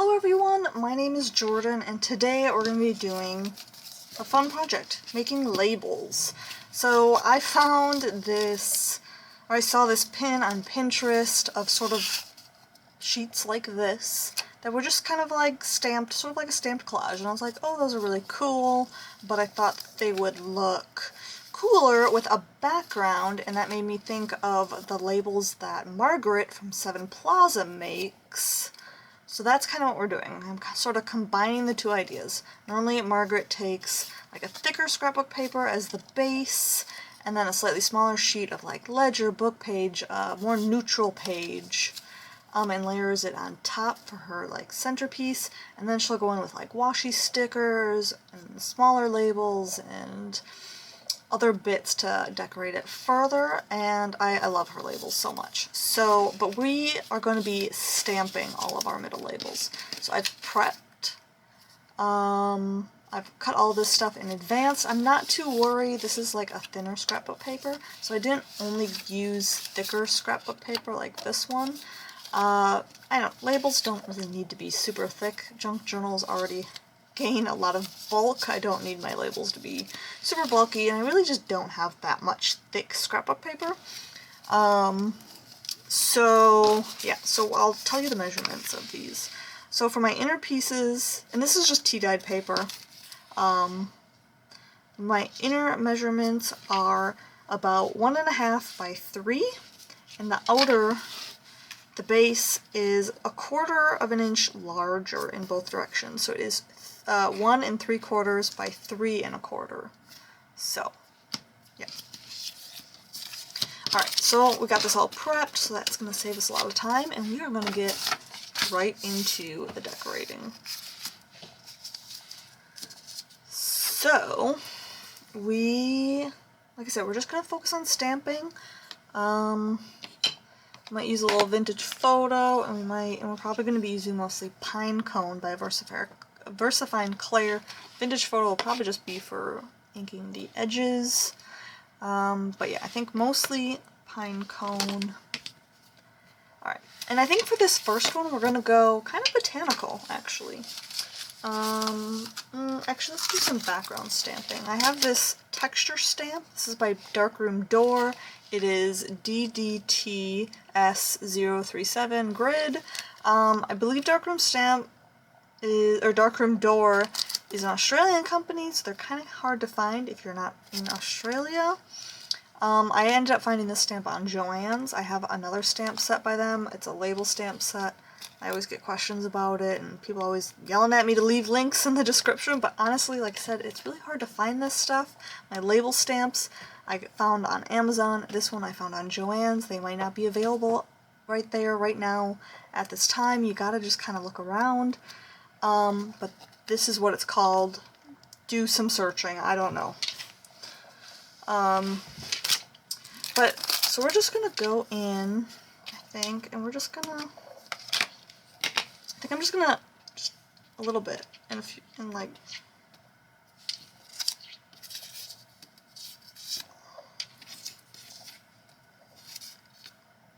Hello everyone, my name is Jordan and today we're going to be doing a fun project, making labels. So I found this, or I saw this pin on Pinterest of sort of sheets like this that were just kind of like stamped, sort of like a stamped collage, and I was like, oh, those are really cool, but I thought they would look cooler with a background, and that made me think of the labels that Margareth from Sevenplaza makes. So that's kind of what we're doing. I'm sort of combining the two ideas. Normally Margareth takes like a thicker scrapbook paper as the base, and then a slightly smaller sheet of like ledger, book page, more neutral page, and layers it on top for her like centerpiece, and then she'll go in with like washi stickers and smaller labels and other bits to decorate it further, and I love her labels so much. So, but we are going to be stamping all of our middle labels. So I've prepped, I've cut all this stuff in advance. I'm not too worried. This is like a thinner scrapbook paper, so I didn't only use thicker scrapbook paper like this one. Labels don't really need to be super thick. Junk journals already gain a lot of bulk. I don't need my labels to be super bulky, and I really just don't have that much thick scrapbook paper. So I'll tell you the measurements of these. So for my inner pieces, and this is just tea-dyed paper, my inner measurements are about 1.5 by 3, and the outer, the base, is 1/4 inch larger in both directions. So it is 1 3/4 by 3 1/4. So, yeah. Alright, so we got this all prepped, so that's going to save us a lot of time, and we are going to get right into the decorating. So, like I said, we're just going to focus on stamping. Might use a little vintage photo, and we're probably going to be using mostly Pine Cone by VersaFine Claire. Vintage photo will probably just be for inking the edges. But yeah, I think mostly Pine Cone. Alright, and I think for this first one we're going to go kind of botanical, actually. Actually, let's do some background stamping. I have this texture stamp. This is by Darkroom Door. It is DDTS037 grid. I believe Darkroom Door is an Australian company, so they're kind of hard to find if you're not in Australia. I ended up finding this stamp on Joann's. I have another stamp set by them. It's a label stamp set. I always get questions about it, and people always yelling at me to leave links in the description, but honestly, like I said, it's really hard to find this stuff. My label stamps I found on Amazon. This one I found on Joann's. They might not be available right there, right now, at this time. You gotta just kind of look around. But this is what it's called. Do some searching. I don't know. So we're just gonna go in, I think, and we're just gonna, I'm just gonna, just a little bit, and like,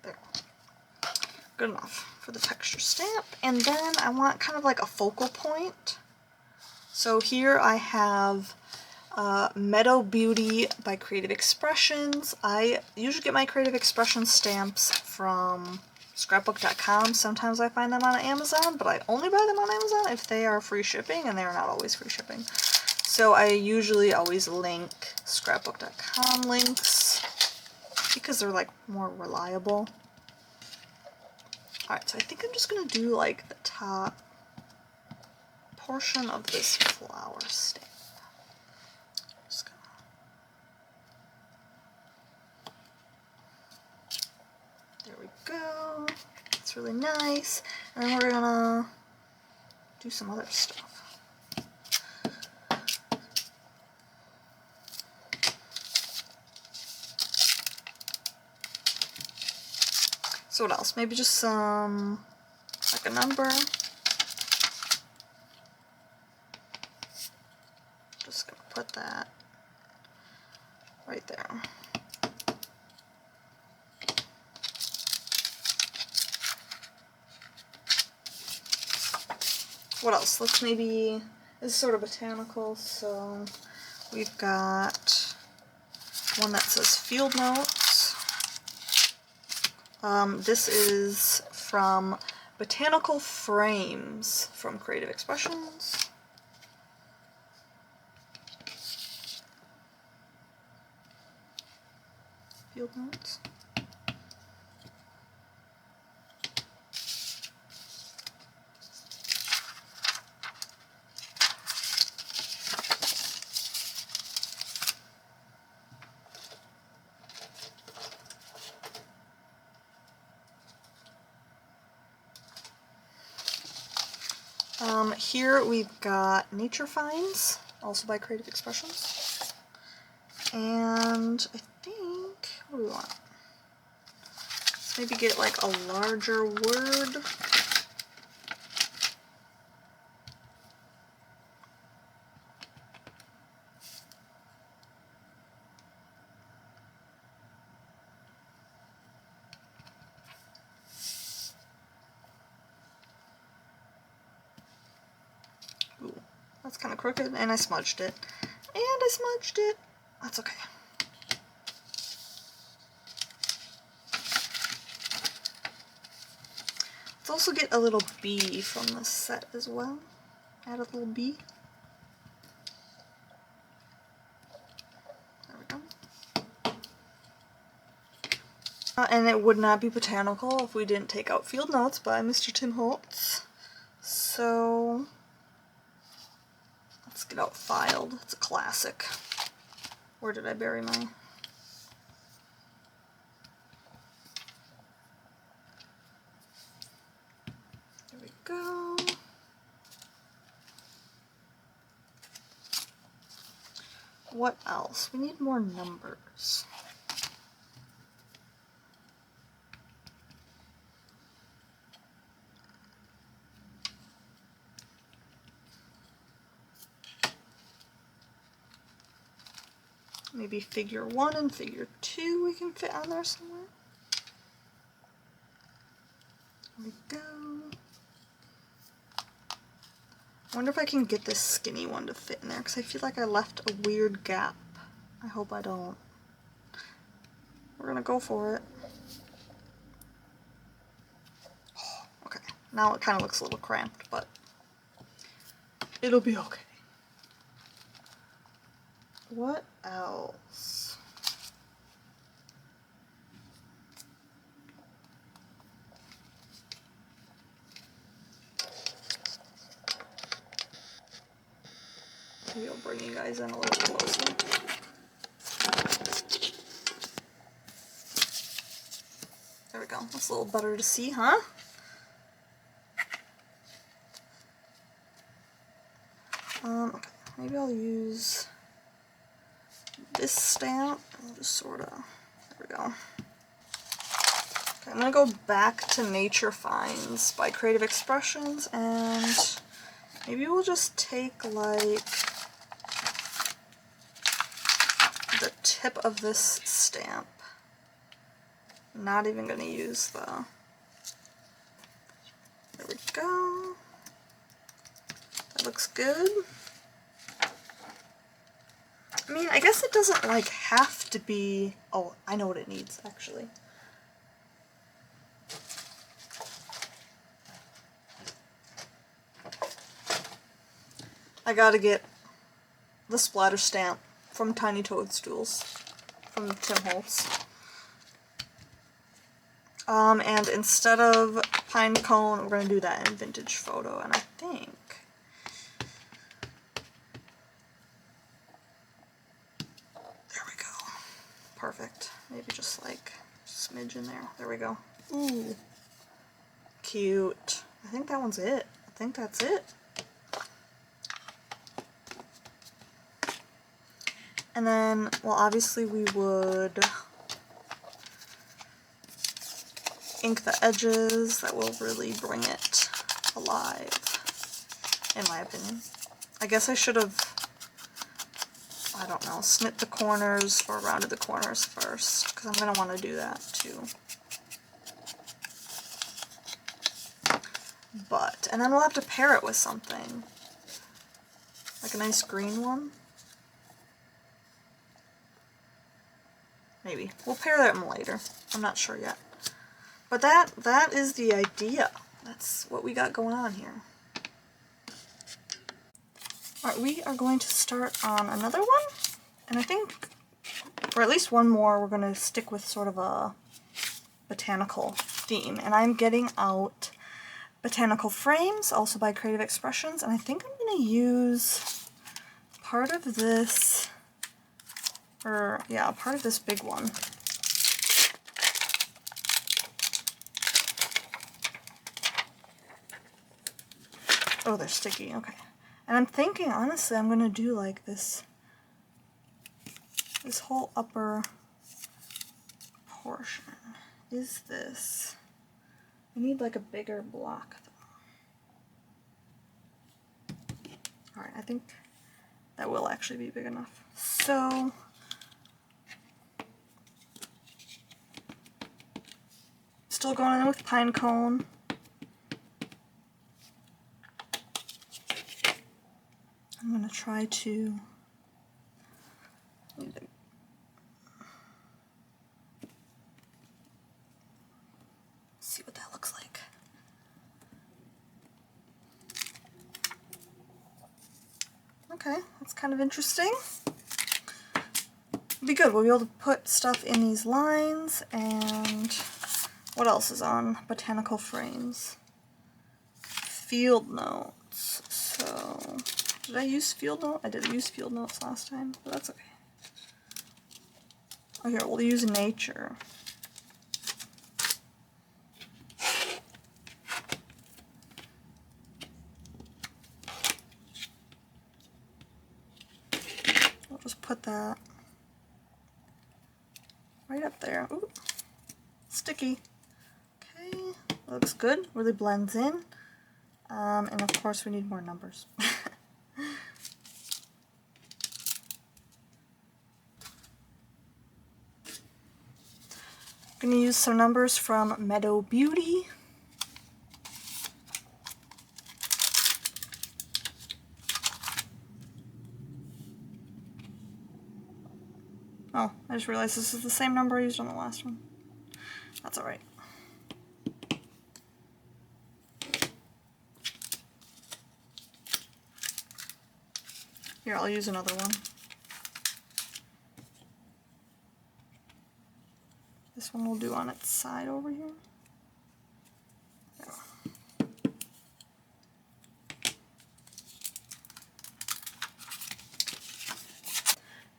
there. Good enough for the texture stamp. And then I want kind of like a focal point. So here I have Meadow Beauty by Creative Expressions. I usually get my Creative Expressions stamps from scrapbook.com. Sometimes I find them on Amazon, but I only buy them on Amazon if they are free shipping, and they are not always free shipping. So I usually always link scrapbook.com links because they're like more reliable. Alright, so I think I'm just going to do like the top portion of this flower stamp. There we go. It's really nice. And then we're gonna do some other stuff. So what else? Maybe just some, like a number. Just gonna put that right there. what else? Let's maybe, this is sort of botanical, so we've got one that says field notes. This is from Botanical Frames from Creative Expressions. Field notes. Here we've got Nature Finds, also by Creative Expressions. And I think, what do we want? Let's maybe get like a larger word. Ooh, that's kind of crooked, and I smudged it. That's okay. Let's also get a little bee from this set as well. Add a little bee. There we go. And it would not be botanical if we didn't take out Field Notes by Mr. Tim Holtz. So let's get out Filed. It's a classic. Where did I bury my... There we go. What else? We need more numbers. Maybe figure 1 and figure 2 we can fit on there somewhere. There we go. I wonder if I can get this skinny one to fit in there, because I feel like I left a weird gap. I hope I don't. We're gonna go for it. Oh, okay, now it kind of looks a little cramped, but it'll be okay. What else? Maybe I'll bring you guys in a little closer. There we go. That's a little better to see, huh? Okay. Maybe I'll use this stamp. I'll just sort of, there we go. Okay, I'm gonna go back to Nature Finds by Creative Expressions, and maybe we'll just take like the tip of this stamp. Not even gonna use the, there we go. That looks good. I mean, I guess it doesn't like have to be, oh, I know what it needs actually. I gotta get the splatter stamp from Tiny Toadstools from Tim Holtz. And instead of pine cone, we're gonna do that in Vintage Photo, and I think there we go. Perfect. Maybe just like a smidge in there. There we go. Ooh. Cute. I think that one's it. I think that's it. And then, well, obviously we would ink the edges. That will really bring it alive, in my opinion. I guess I should have, I don't know, snip the corners or rounded the corners first, because I'm going to want to do that too. But, and then we'll have to pair it with something. Like a nice green one. Maybe. We'll pair them later. I'm not sure yet. But that is the idea. That's what we got going on here. Alright, we are going to start on another one. And I think, or at least one more, we're going to stick with sort of a botanical theme. And I'm getting out Botanical frames, also by Creative Expressions. And I think I'm going to use part of this, or yeah, part of this big one. Oh, they're sticky, okay. And I'm thinking, honestly, I'm gonna do like this whole upper portion. Is this, I need like a bigger block though. Alright, I think that will actually be big enough. So, still going in with pine cone. I'm going to try to see what that looks like. Okay, that's kind of interesting. It'll be good. We'll be able to put stuff in these lines. And what else is on Botanical frames? Field notes. So, did I use field note? I did use field notes last time, but that's okay. Oh, here, we'll use nature. I'll just put that right up there. Ooh, sticky. Okay, looks good. Really blends in. And of course, we need more numbers. I'm going to use some numbers from Meadow Beauty. Oh, I just realized this is the same number I used on the last one. That's alright. Here, I'll use another one. This one will do on its side over here. There.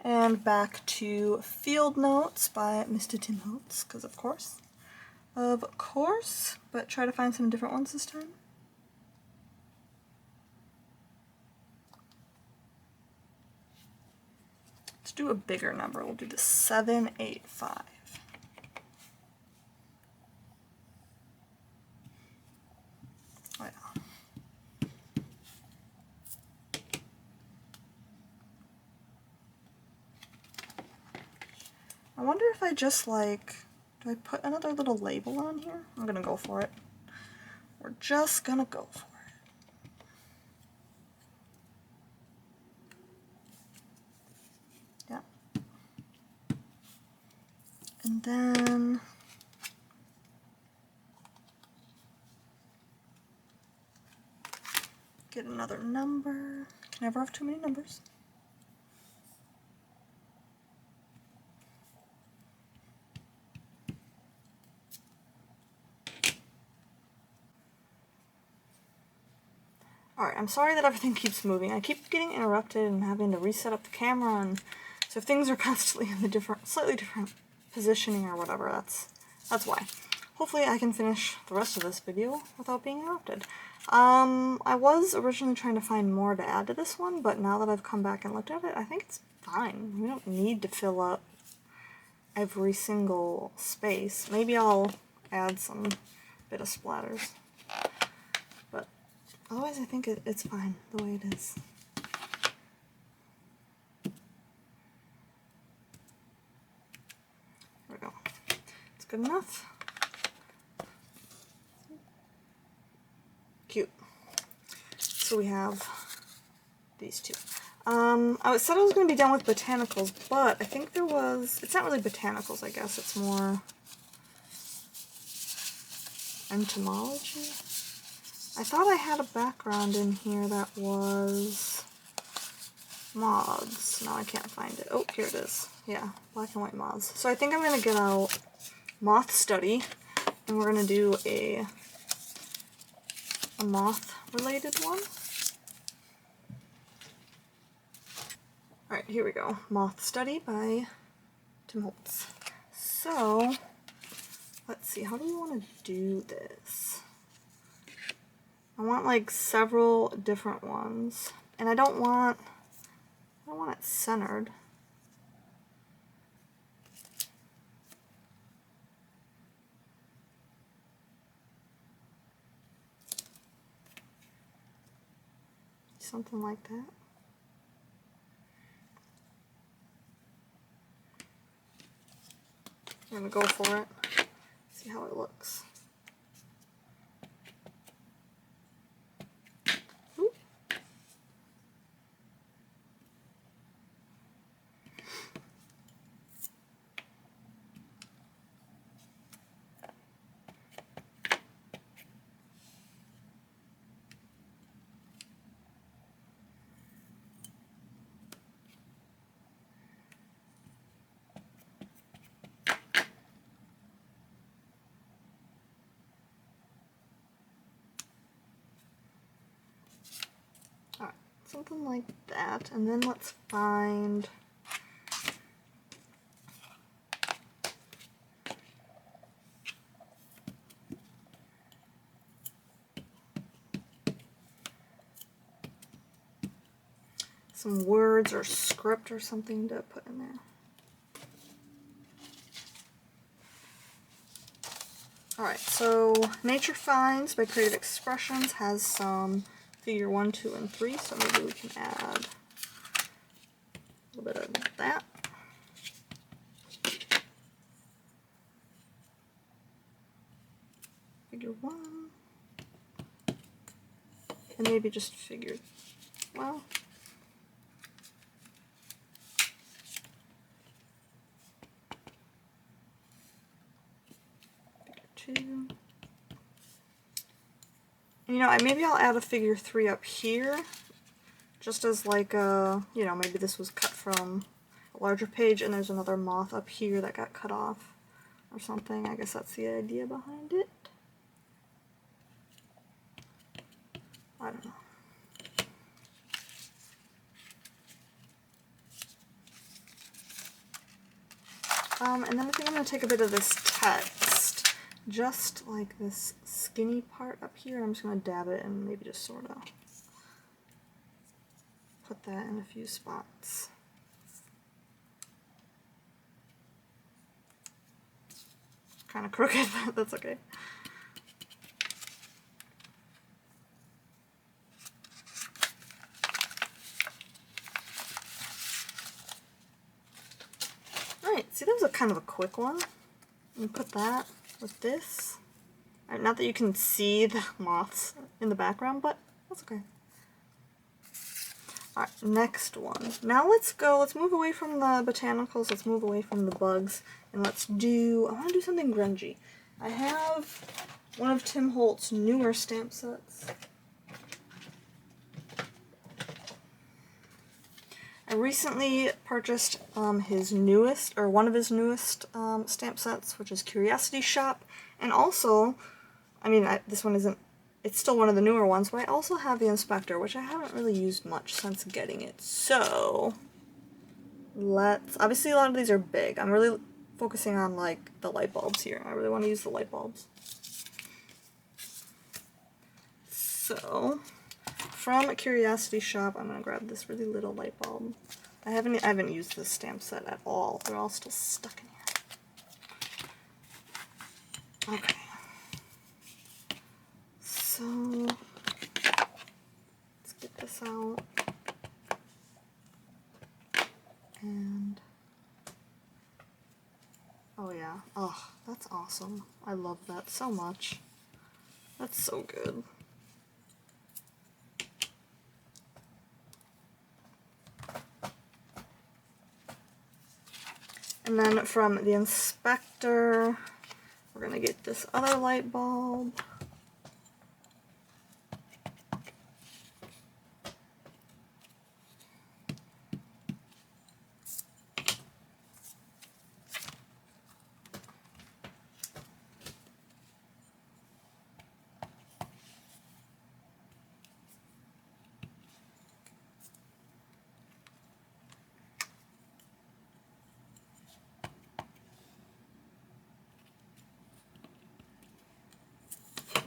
And back to Field Notes by Mr. Tim Holtz, because of course. But try to find some different ones this time. Let's do a bigger number. We'll do the 785. Oh, yeah. I wonder if I just like, do I put another little label on here? I'm gonna go for it. We're just gonna go for it. Yeah. And then get another number. Can never have too many numbers. Alright, I'm sorry that everything keeps moving. I keep getting interrupted and having to reset up the camera, and so if things are constantly in the slightly different positioning or whatever, that's why. Hopefully I can finish the rest of this video without being interrupted. I was originally trying to find more to add to this one, but now that I've come back and looked at it, I think it's fine. We don't need to fill up every single space. Maybe I'll add some bit of splatters. But otherwise I think it's fine the way it is. There we go. It's good enough. so we have these two. I said I was going to be done with botanicals, but I think there was, it's not really botanicals, I guess, it's more entomology. I thought I had a background in here that was moths. Now I can't find it. Oh, here it is. Yeah, black and white moths. So I think I'm going to get out moth study, and we're going to do a moth related one. Alright, here we go. Moth Study by Tim Holtz. So, let's see, how do we want to do this? I want like several different ones, and I don't want it centered. Something like that. I'm gonna go for it, see how it looks. Ooh. Alright, something like that, and then let's find some words or script or something to put in there. Alright, so Nature Finds by Creative Expressions has some figure 1, 2, and 3, so maybe we can add a little bit of that. Figure 1. And maybe just figure, well, figure 2. You know, maybe I'll add a figure 3 up here, just as like a, you know, maybe this was cut from a larger page and there's another moth up here that got cut off or something. I guess that's the idea behind it. I don't know. And then I think I'm going to take a bit of this text, just like this skinny part up here, and I'm just going to dab it and maybe just sort of put that in a few spots. Kind of crooked, but that's okay. Alright, see, that was a kind of a quick one. And put that with this. Not that you can see the moths in the background, but that's okay. Alright, next one. Now let's move away from the botanicals, let's move away from the bugs, and I want to do something grungy. I have one of Tim Holtz's newer stamp sets. I recently purchased his newest, or one of his newest stamp sets, which is Curiosity Shop, and also, I mean, this one isn't, it's still one of the newer ones, but I also have the Inspector, which I haven't really used much since getting it. So, obviously a lot of these are big. I'm really focusing on, like, the light bulbs here. I really want to use the light bulbs. So, from Curiosity Shop, I'm going to grab this really little light bulb. I haven't used this stamp set at all. They're all still stuck in here. Okay. So, let's get this out. And, oh yeah. Oh, that's awesome. I love that so much. That's so good. And then from the inspector, we're going to get this other light bulb.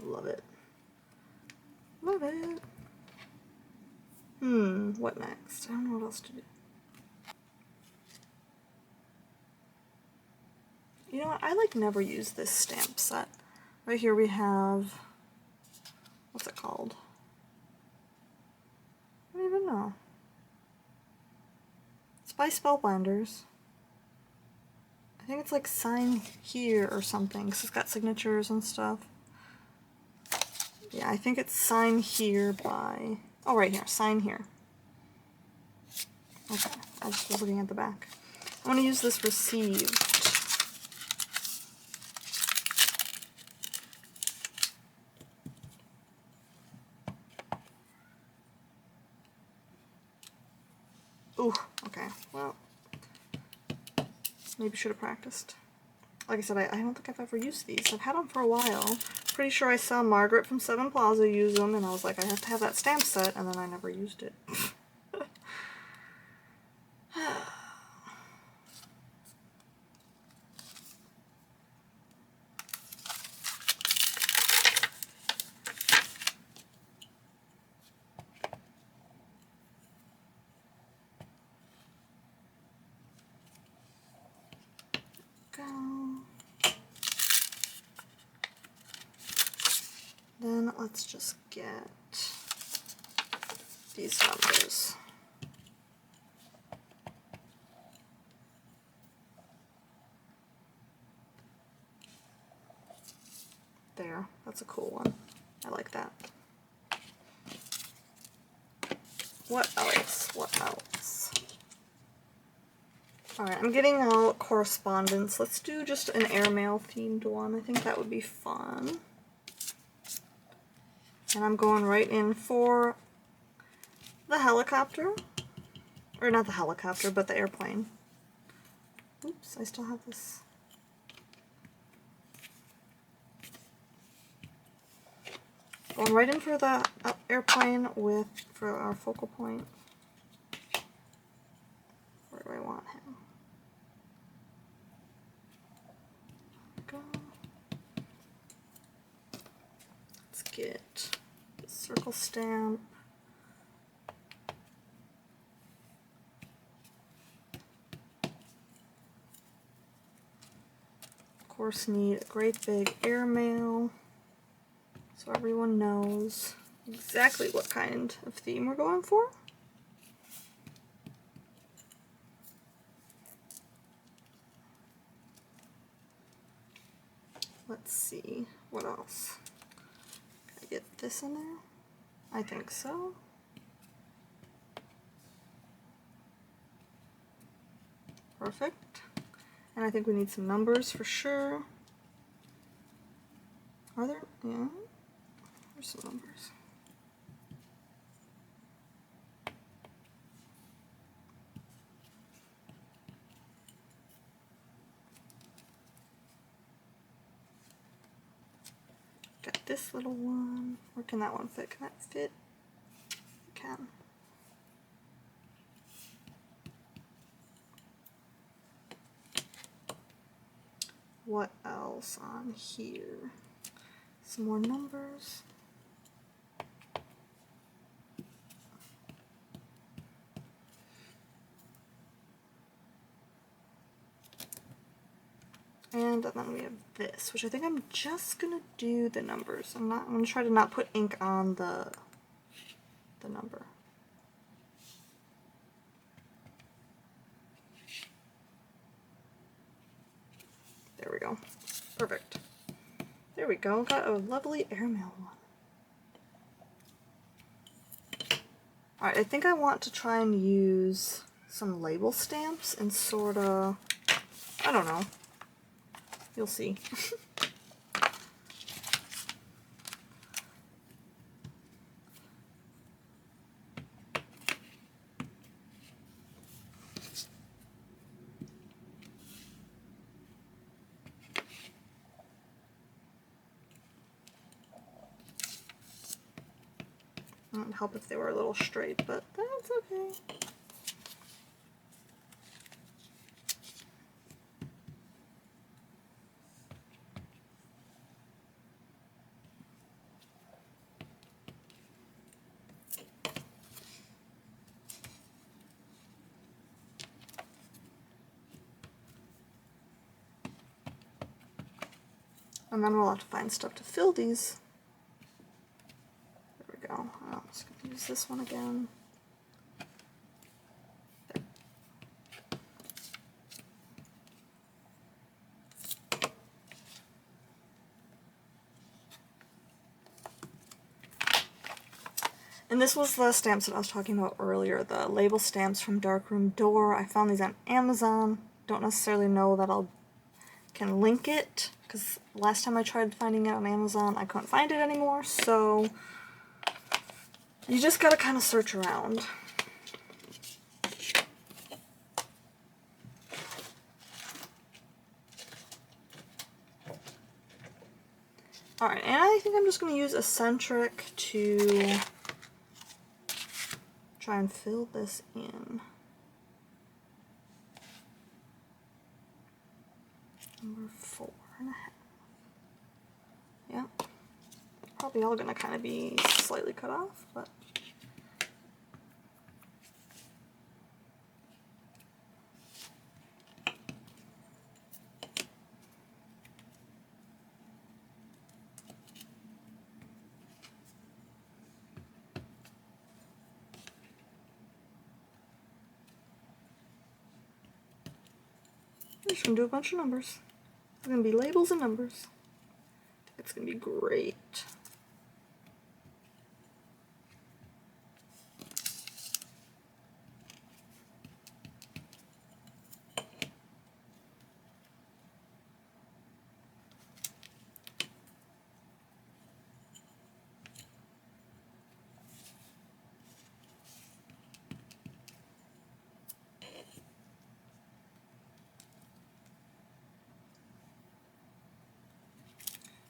Love it. Love it. What next? I don't know what else to do. You know what? I like never use this stamp set. Right here we have, what's it called? I don't even know. It's by Spellbinders. I think it's like Sign Here or something, because it's got signatures and stuff. Yeah, I think it's Sign Here by, oh, right here, Sign Here. Okay, I just was looking at the back. I want to use this Received. Ooh, okay, well, maybe should have practiced. Like I said, I don't think I've ever used these. I've had them for a while. Pretty sure I saw Margaret from Sevenplaza use them, and I was like, I have to have that stamp set, and then I never used it. Then let's just get these numbers. There, that's a cool one. I like that. What else? What else? Alright, I'm getting out correspondence. Let's do just an airmail themed one. I think that would be fun. And I'm going right in for the helicopter. Or not the helicopter, but the airplane. Oops, I still have this. Going right in for the airplane for our focal point. Where do I want him? Go. Let's get the circle stamp. Of course, need a great big airmail so everyone knows exactly what kind of theme we're going for. Let's see, what else? Can I get this in there? I think so. Perfect. And I think we need some numbers for sure. Are there? Yeah. There's some numbers. Got this little one. Where can that one fit? Can that fit? It can. What else on here? Some more numbers. And then we have this, which I think I'm just gonna do the numbers. I'm gonna try to not put ink on the number. There we go. Perfect. There we go. Got a lovely airmail one. Alright, I think I want to try and use some label stamps and sort of I don't know. You'll see. It would help if they were a little straight, but that's okay. And then we'll have to find stuff to fill these. There we go. I'm just going to use this one again. There. And this was the stamps that I was talking about earlier, the label stamps from Darkroom Door. I found these on Amazon. Don't necessarily know that I can link it, because last time I tried finding it on Amazon, I couldn't find it anymore, so you just gotta kind of search around. Alright, and I think I'm just going to use Eccentric to try and fill this in. Number 4.5. Yeah. Probably all going to kind of be slightly cut off, but I'm just going to do a bunch of numbers. It's going to be labels and numbers. It's going to be great.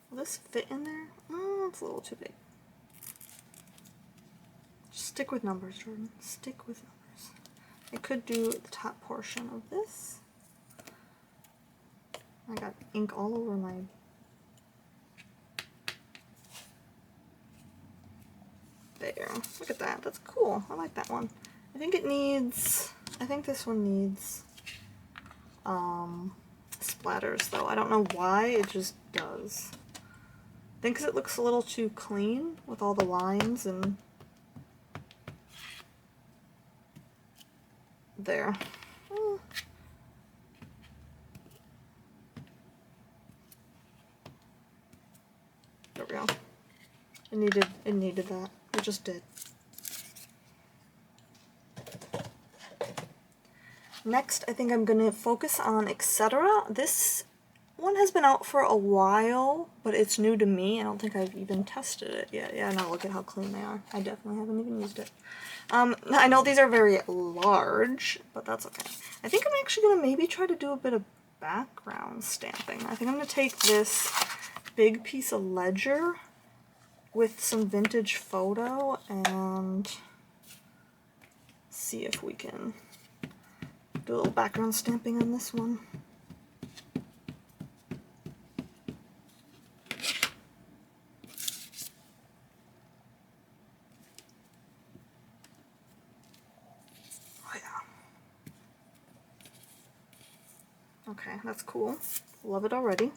Will this fit in there? Oh, it's a little too big. Just stick with numbers, Jordan. Stick with numbers. I could do the top portion of this. I got ink all over my... There. Look at that. That's cool. I like that one. I think it needs... I think this one needs... splatters, though. I don't know why. It just does. I think because it looks a little too clean with all the lines and... There. There we go. It needed that. It just did. Next, I think I'm going to focus on Etc. This one has been out for a while, but it's new to me. I don't think I've even tested it yet. Yeah, now look at how clean they are. I definitely haven't even used it. I know these are very large, but that's okay. I think I'm actually going to maybe try to do a bit of background stamping. I think I'm going to take this big piece of ledger with some vintage photo and see if we can do a little background stamping on this one. Oh yeah. Okay, that's cool. Love it already.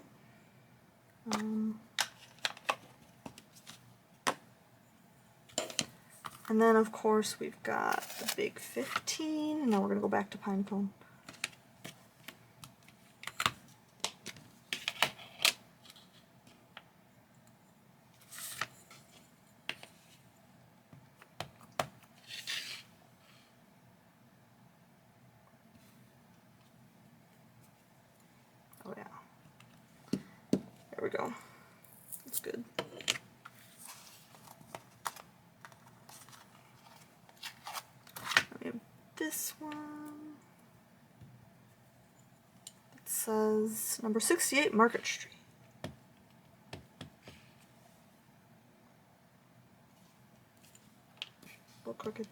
And then, of course, we've got the big 15, and now we're going to go back to pine cone. we go. That's good. We have this one. It says number 68 Market Street. A little crooked.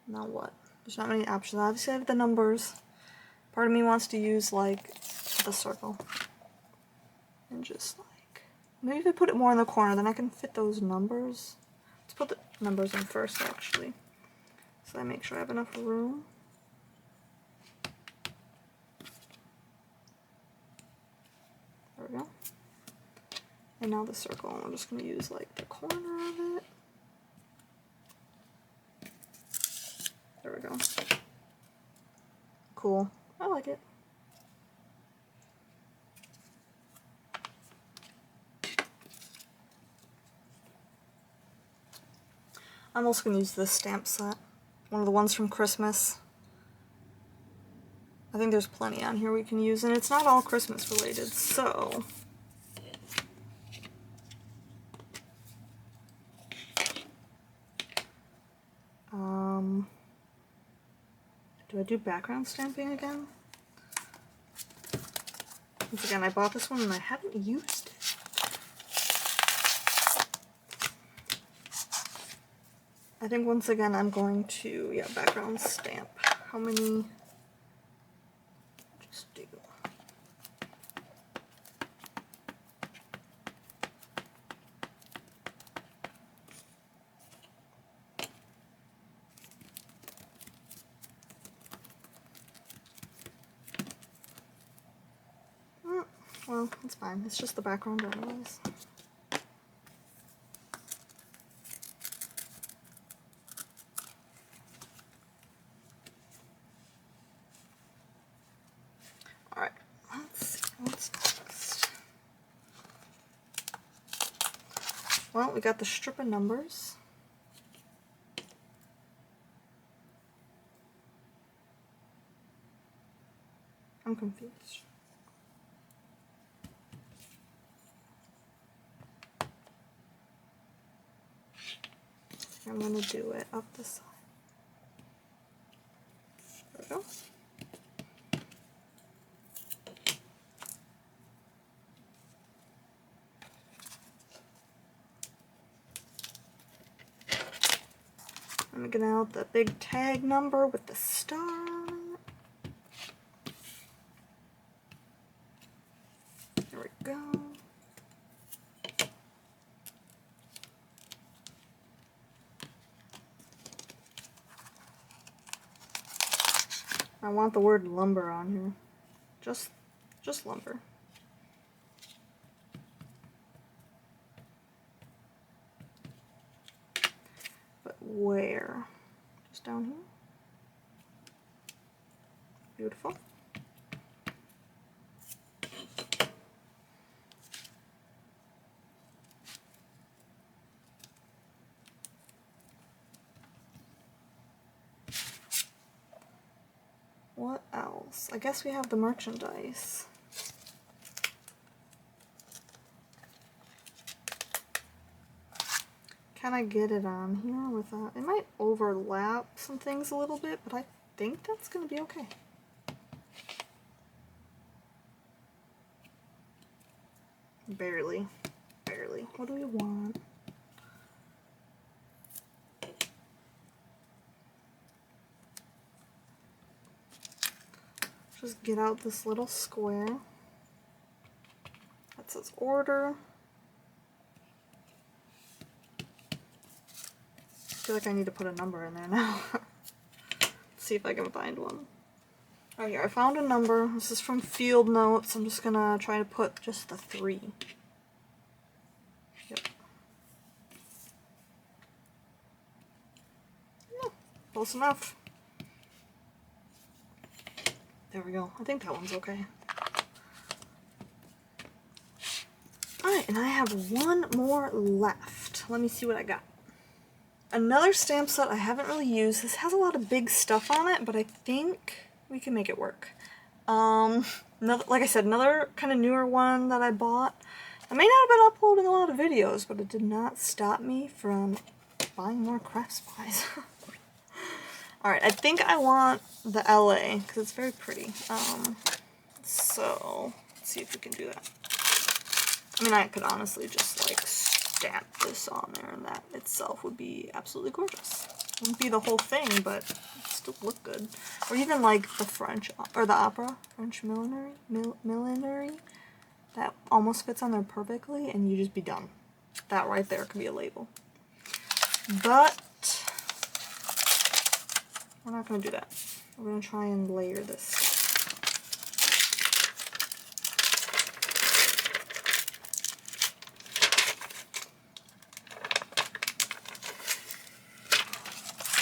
Now what? There's not many options. Obviously I have the numbers. Part of me wants to use like the circle. And just like, maybe if I put it more in the corner, then I can fit those numbers. Let's put the numbers in first actually. So I make sure I have enough room. There we go. And now the circle. I'm just going to use like the corner of it. There we go. Cool. I like it. I'm also going to use this stamp set. One of the ones from Christmas. I think there's plenty on here we can use, and it's not all Christmas related, so... do I do background stamping again? Once again, I bought this one and I haven't used it. I think once again I'm going to, yeah, background stamp. How many? Just do. Well, it's fine. It's just the background anyways. Alright, let's see what's next. Well, we got the strip of numbers. I'm confused. I'm going to do it up the side. There we go. I'm going to get out the big tag number with the star on it. There we go. I want the word lumber on here. Just lumber. But where? Just down here? Beautiful. What else? I guess we have the merchandise. Can I get it on here without... It might overlap some things a little bit, but I think that's going to be okay. Barely. Barely. What do we want? Just get out this little square that says order. I feel like I need to put a number in there now. Let's see if I can find one. Oh, here, I found a number. This is from Field Notes. I'm just gonna try to put just the 3. Yep. Yeah, close enough. There we go. I think that one's okay. Alright, Alright, and I have one more left. Let me see what I got. Another stamp set I haven't really used. This has a lot of big stuff on it, but I think we can make it work. Like I said, another kind of newer one that I bought. I may not have been uploading a lot of videos, but it did not stop me from buying more craft supplies. Alright, I think I want the LA, because it's very pretty. So, let's see if we can do that. I mean, I could honestly just, like, stamp this on there, and that itself would be absolutely gorgeous. It wouldn't be the whole thing, but it'd still look good. Or even, like, the French, or the opera, French millinery, that almost fits on there perfectly, and you just be done. That right there could be a label. But we're not going to do that. We're going to try and layer this.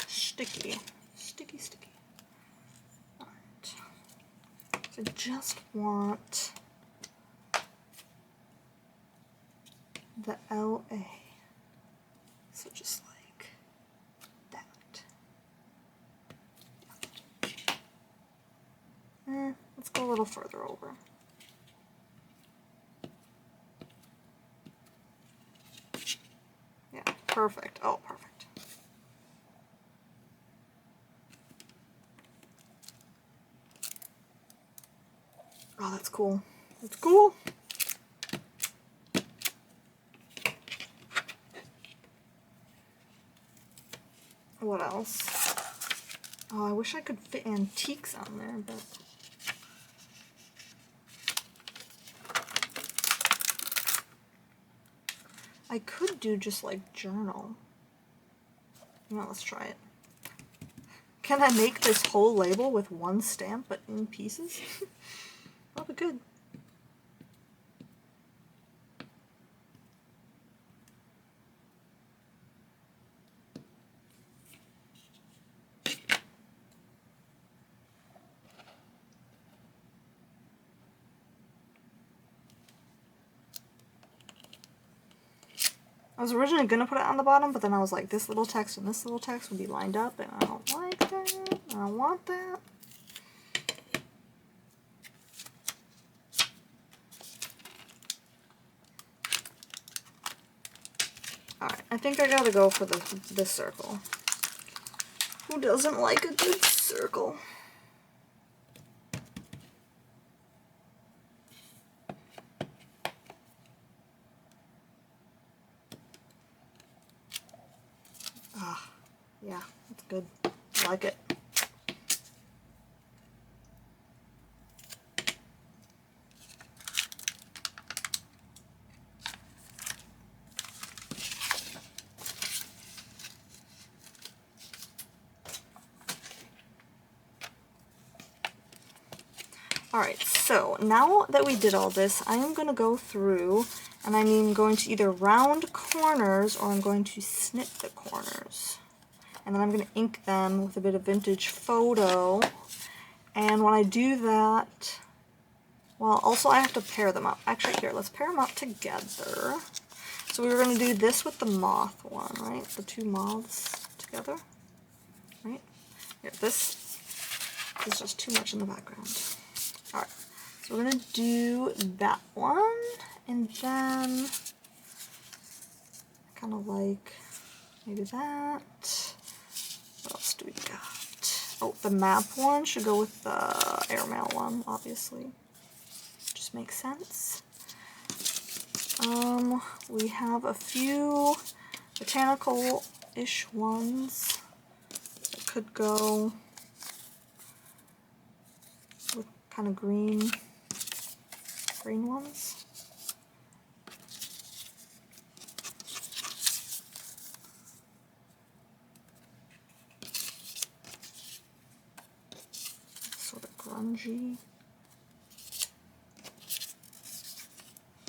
Sticky. Sticky, sticky. Alright. So I just want the LA. So just like that. Let's go a little further over. Yeah, perfect. Oh, perfect. Oh, that's cool. That's cool. What else? Oh, I wish I could fit antiques on there, but I could do just like journal. No, let's try it. Can I make this whole label with one stamp but in pieces? That'll be good. I was originally going to put it on the bottom, but then I was like, this little text and this little text would be lined up, and I don't like that. I don't want that. Alright, I think I gotta go for this circle. Who doesn't like a good circle? Ah, yeah, it's good. I like it. Alright, so now that we did all this, I'm going to go through and I'm going to either round corners or I'm going to snip the corners. And then I'm going to ink them with a bit of vintage photo. And when I do that, well, also I have to pair them up. Actually, here, let's pair them up together. So we were going to do this with the moth one, right? The two moths together, right? Here, this is just too much in the background. Alright, so we're going to do that one, and then kind of like maybe that. What else do we got? Oh, the map one should go with the airmail one, obviously. Just makes sense. We have a few botanical-ish ones that could go with kind of green ones. Sort of grungy.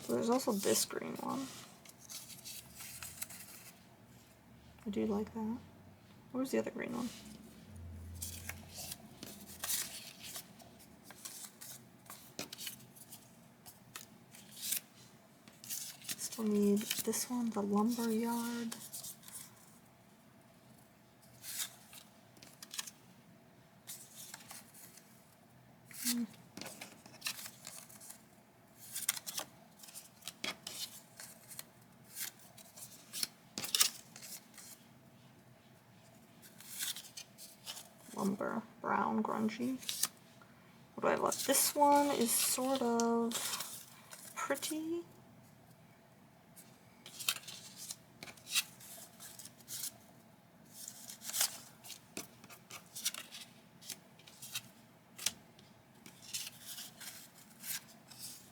There's also this green one. I do like that. Where's the other green one? also need this one, the lumber yard. Lumber, brown, grungy. What do I have left? This one is sort of pretty.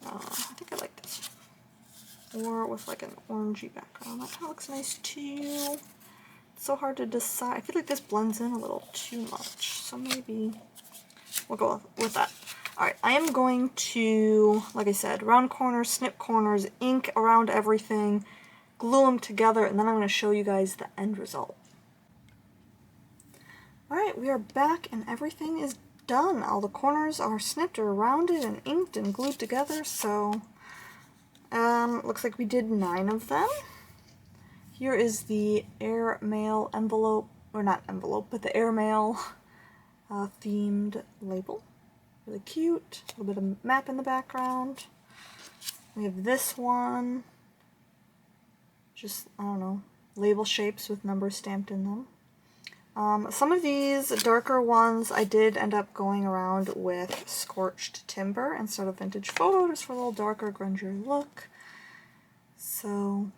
I think I like this one. Or with like an orangey background. That kind of looks nice too. It's so hard to decide. I feel like this blends in a little too much. So maybe we'll go with that. Alright, I am going to, like I said, round corners, snip corners, ink around everything, glue them together, and then I'm going to show you guys the end result. Alright, we are back and everything is done. All the corners are snipped or rounded and inked and glued together, so looks like we did 9 of them. Here is the airmail envelope, or not envelope, but the airmail themed label. Really cute. A little bit of map in the background. We have this one. Just, I don't know, label shapes with numbers stamped in them. Some of these darker ones I did end up going around with scorched timber instead of vintage photo, just for a little darker, grungier look. So,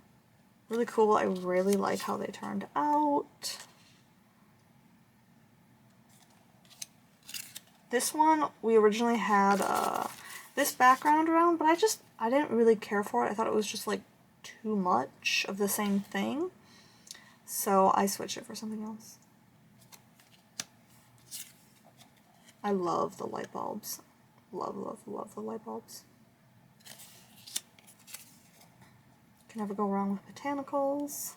really cool. I really like how they turned out. This one, we originally had this background around, but I didn't really care for it. I thought it was just like too much of the same thing. So I switched it for something else. I love the light bulbs. Love, love, love the light bulbs. Can never go wrong with botanicals.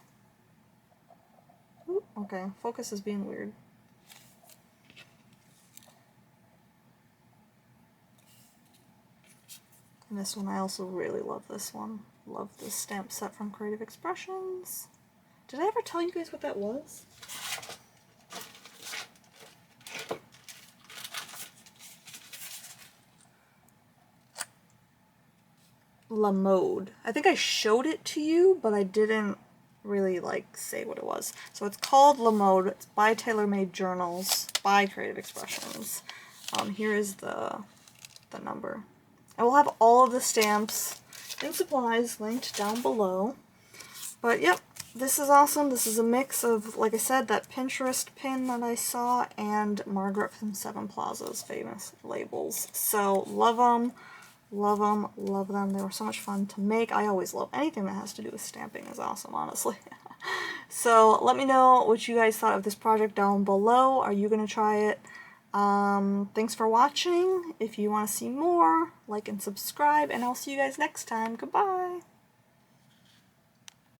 Ooh, okay, focus is being weird. And this one, I also really love this one. Love this stamp set from Creative Expressions. Did I ever tell you guys what that was? La Mode. I think I showed it to you, but I didn't really say what it was. So it's called La Mode. It's by Tailor Made Journals by Creative Expressions. Here is the number. I will have all of the stamps and supplies linked down below. But yep, this is awesome. This is a mix of, like I said, that Pinterest pin that I saw and Margareth from Sevenplaza's famous labels. So love them. Love them, love them. They were so much fun to make. I always love anything that has to do with stamping is awesome, honestly. So let me know what you guys thought of this project down below. Are you going to try it? Thanks for watching. If you want to see more, like and subscribe, and I'll see you guys next time. Goodbye!